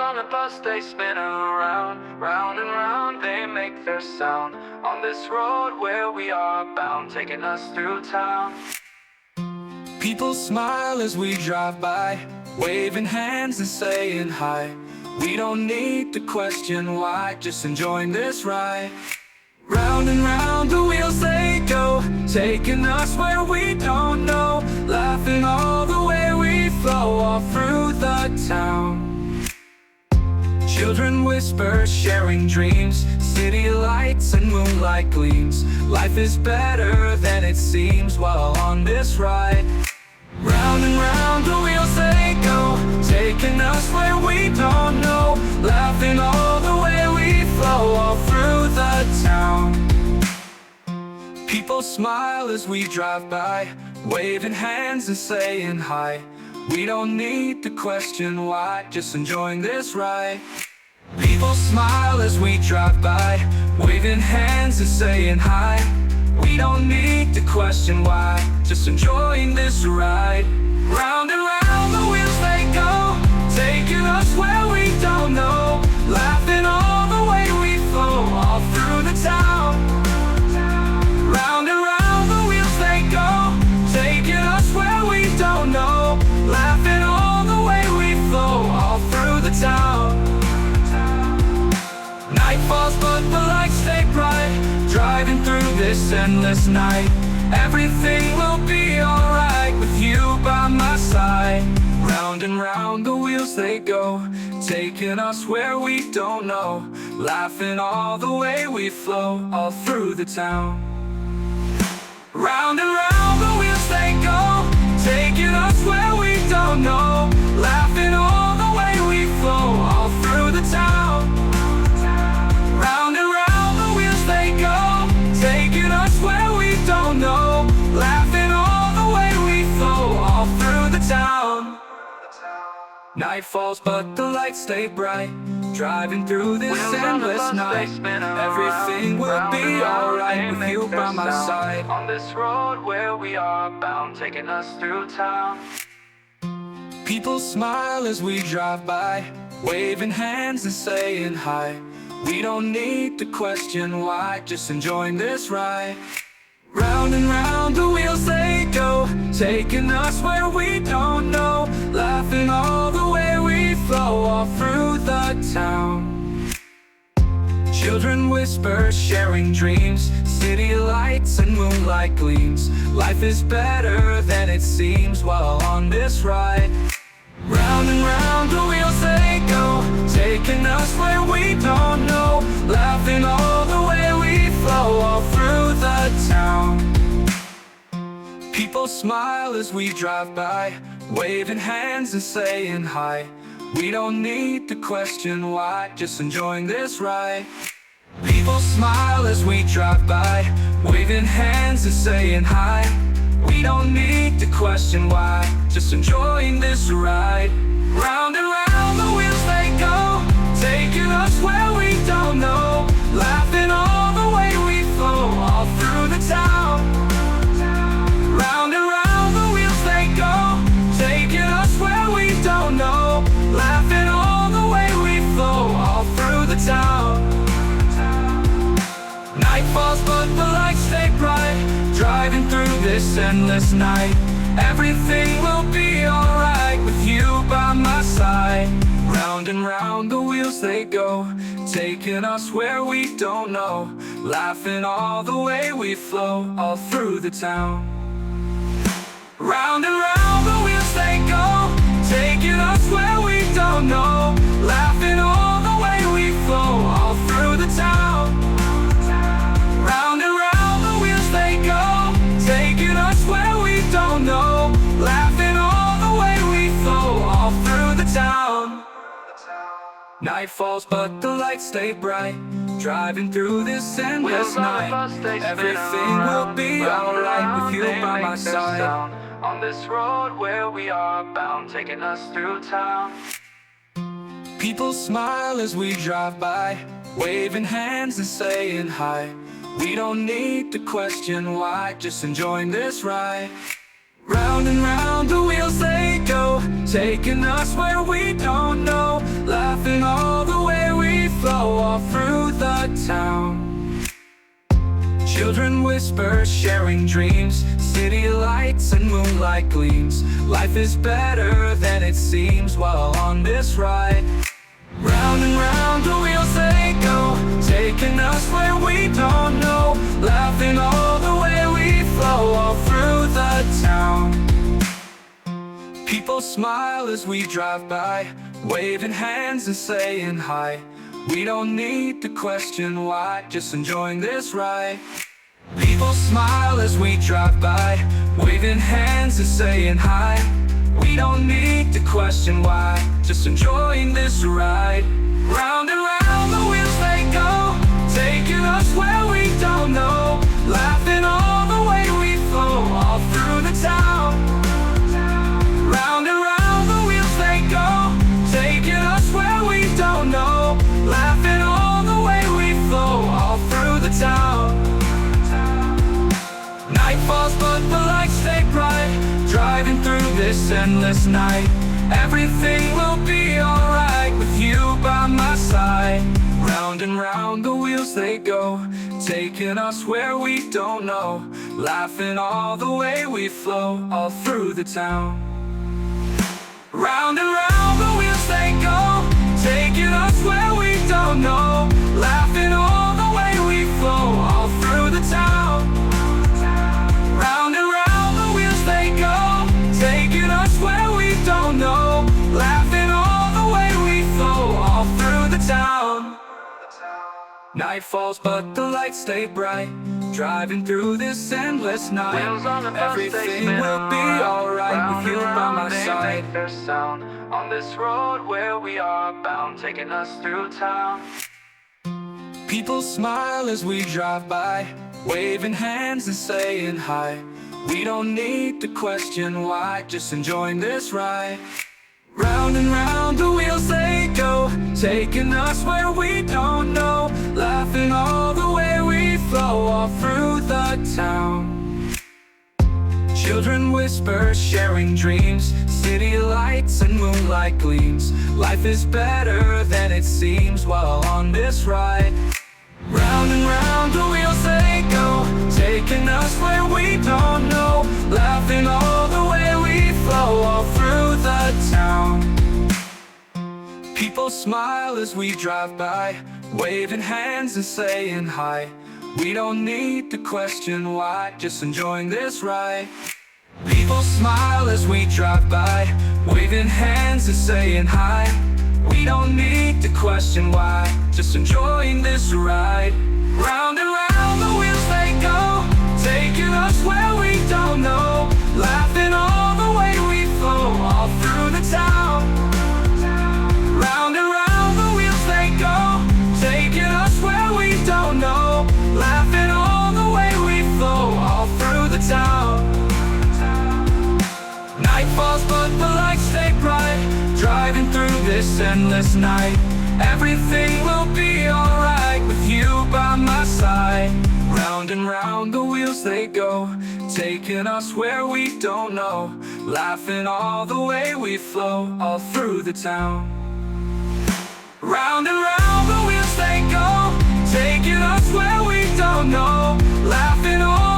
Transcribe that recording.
on the bus, they spin around, round and round, they make their sound. On this road where we are bound, taking us through town. People smile as we drive by, waving hands and saying hi. We don't need to question why, just enjoying this ride. Round and round the wheels they go, taking us where we don't know, laughing all the way we flow, all through the town. Children whisper, sharing dreams, city lights and moonlight gleams. Life is better than it seems while on this ride. Round and round the wheels they go, taking us where we don't know, laughing all the way we flow, all through the town. People smile as we drive by, waving hands and saying hi. We don't need to question why, just enjoying this ride. People smile as we drive by, waving hands and saying hi. We don't need to question why, just enjoying this ride. Round and round the wheels they go, taking us where we don't know, laughing all the way we flow, all through the town. Round and round the wheels they go, taking us where we don't know, laughing all the way we flow, all through the town. Night falls but the lights stay bright, driving through this endless night. Everything will be alright with you by my side. Round and round the wheels they go, taking us where we don't know, laughing all the way we flow, all through the town. Round and round the wheels they go, taking us where we don't know, laughing all the way we flow, all through the town. Round and round the wheels they go, taking us where we don't know, laughing all the way we flow, all through the town. Night falls but the lights stay bright, driving through this endless night. Everything will be alright with you by my side. On this road where we are bound, taking us through town. People smile as we drive by, waving hands and saying hi. We don't need to question why, just enjoying this ride. Round and round the wheels they go, taking us where we don't know, laughing all the way we flow, all through the town. Children whisper, sharing dreams, city lights and moonlight gleams. Life is better than it seems while on this ride. Round and round the wheels they go, taking us where we don't know, laughing all the way we flow, all through the town. People smile as we drive by, waving hands and saying hi. We don't need to question why, just enjoying this ride. People smile as we drive by, waving hands and saying hi. We don't need to question why, just enjoying this ride. Round and round the wheels they go, taking us where we don't know, laughing all the way we flow, all through the town. Round and round the wheels they go, taking us where we don't know, laughing all the way we flow, all through the town. Night falls but the lights stay bright, driving through this endless night. Everything will be alright with you by my side. Round and round the wheels they go, taking us where we don't know, laughing all the way we flow, all through the town. Round and round the wheels they go, taking us where we don't know, laughing all the way we flow, all through the town. Round and round the wheels they go, taking us where we don't know, laughing all the way we flow, all through the town. Night falls but the lights stay bright, driving through this endless night. Everything will be alright with you by my side. On this road where we are bound, taking us through town. People smile as we drive by, waving hands and saying hi. We don't need to question why, just enjoying this ride. Round and round the wheels they go, taking us where we don't know, laughing Children whisper, sharing dreams, city lights and moonlight gleams. Life is better than it seems while on this ride. Round and round the wheels they go, taking us where we don't know. Laughing all the way we flow, all through the town. People smile as we drive by, waving hands and saying hi. We don't need to question why, just enjoying this ride. People smile as we drive by, waving hands and saying hi. We don't need to question why, just enjoying this ride. Round and round the wheels they go, taking us where we don't know. Laughing all the way we flow, all through the town. Round and round the wheels they go, taking us where we don't know. Laughing all the way we flow, all through the town. Night falls but the lights stay bright, driving through this endless night. Everything will be alright with you by my side. Round and round the wheels they go, taking us where we don't know. Laughing all the way we flow, all through the town. Round and round the wheels they go, taking us where we don't know. Laughing all the way we flow, all through the town. Round and round the wheels they go, taking us where we don't know. Laughing all the way we flow, all through the town. Night falls but the lights stay bright, driving through this endless night. Everything will be alright with you by my side. Make their sound on this road where we are bound, taking us through town. People smile as we drive by, waving hands and saying hi. We don't need to question why, just enjoying this ride. Round and round the wheels they go, taking us where we don't know. Laughing all the way we flow, all through the town. Children whisper, sharing dreams, city lights and moonlight gleams. Life is better than it seems while on this ride. Round and round the wheels they go, taking us where we don't know. Laughing all the way we flow, all through the town. People smile as we drive by, waving hands and saying hi. We don't need to question why, just enjoying this ride. People smile as we drive by, waving hands and saying hi. We don't need to question why, just enjoying this ride. Round and round the wheels they go, taking us where we don't know. Laughing all the way we flow, all through the town. Round and round the wheels they go, taking us where we don't know. Laughing all the way we flow, all through the town. Night falls but the lights stay bright, driving through this endless night. Everything will be alright with you by my side. Round and round the wheels they go, taking us where we don't know. Laughing all the way we flow, all through the town. Round and round the wheels they go, taking us where we don't know. Laughing all